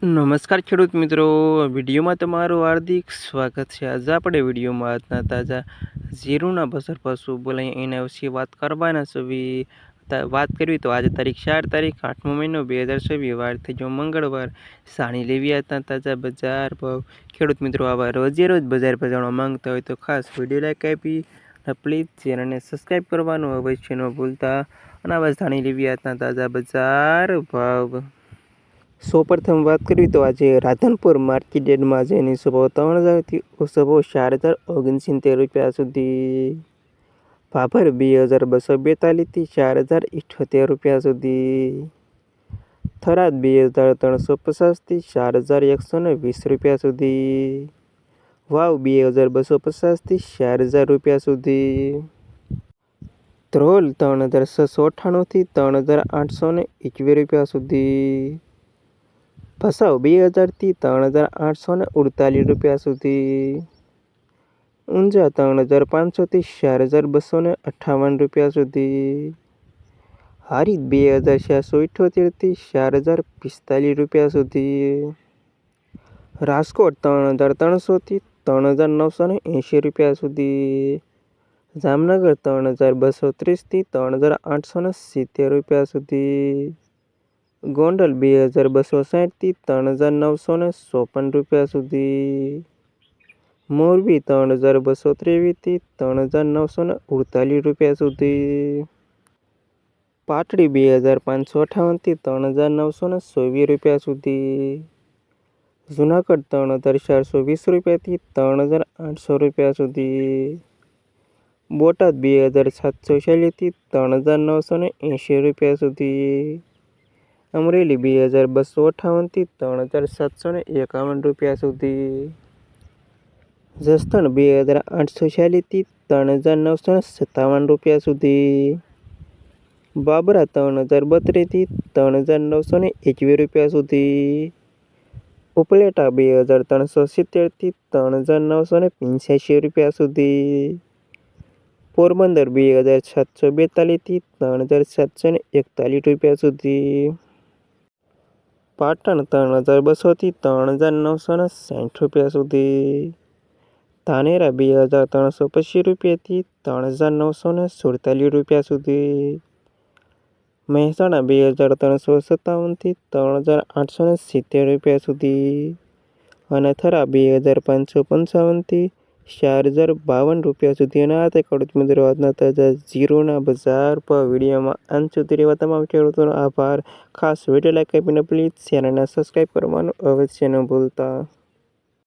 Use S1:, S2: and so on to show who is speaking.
S1: નમસ્કાર ખેડૂત મિત્રો, વિડીયોમાં તમારું હાર્દિક સ્વાગત છે। આજે આપણે વિડીયોમાં આજના તાજા જીરુના બજાર ભાવ શું બોલાય એના વિશે વાત કરવાના છે। વાત કરવી તો આજે તારીખ 8ઠમો મહિનો 2024 વાર થઈ ગયો મંગળવાર। સાણી લેવી આજના તાજા બજાર ભાવ। ખેડૂત મિત્રો આવા રોજે રોજ બજાર ભાવ જાણવા માંગતા હોય તો ખાસ વિડીયો લાઈક આપી અને પ્લીઝ ચેનલને સબસ્ક્રાઈબ કરવાનું અવશ્ય ન ભૂલતા। અને આવા જાણી લેવી આજના તાજા બજાર ભાવ। સૌપ્રથમ વાત કરવી તો આજે રાધનપુર માર્કેટ યાર્ડમાં આજે એની ભાવ 3000થી ઓછો ભાવ 4069 રૂપિયા સુધી। ભાભર 2242થી 4078 રૂપિયા સુધી। થરાદ 2350થી 4120 રૂપિયા સુધી। વાવ 2250થી 4000 રૂપિયા સુધી। ધ્રોલ 3698થી 3821 રૂપિયા સુધી। ભસાઉ 2000થી 3848 રૂપિયા સુધી। ઊંઝા 3500થી 4258 રૂપિયા સુધી। હારીજ 2478થી 4045 રૂપિયા સુધી। રાજકોટ 3300થી 3980 રૂપિયા સુધી। જામનગર 3230થી 3870 રૂપિયા સુધી। ગોંડલ 2260થી 3954 રૂપિયા સુધી। મોરબી 3223થી 3948 રૂપિયા સુધી। પાટડી 2558થી 3924 રૂપિયા સુધી। જુનાગઢ 3420 રૂપિયાથી 3800 રૂપિયા સુધી। બોટાદ 2740થી 3980 રૂપિયા સુધી। અમરેલી 2258થી 3751 રૂપિયા સુધી। જસદણ 2840થી 3957 રૂપિયા સુધી। બાબરા 3032થી 3921 રૂપિયા સુધી। ઉપલેટા 2370થી 3985 રૂપિયા સુધી। પોરબંદર 2742થી 3741 રૂપિયા સુધી। પાટણ 3200થી 3960 રૂપિયા સુધી। ધાનેરા 2325 રૂપિયાથી 3947 રૂપિયા સુધી। મહેસાણા 2357થી 3870 રૂપિયા સુધી। અને થરા 2555થી 4052 રૂપિયા સુધી। અને આ તે ખેડૂત મિત્રો આજના તાજા જીરુના બજાર પર વિડીયોમાં અંત સુધી રહેવા તમામ ખેડૂતોનો આભાર। ખાસ વિડીયો લાઈક આપીને પ્લીઝ ચેનલને સબસ્ક્રાઈબ કરવાનું અવશ્ય ન ભૂલતા।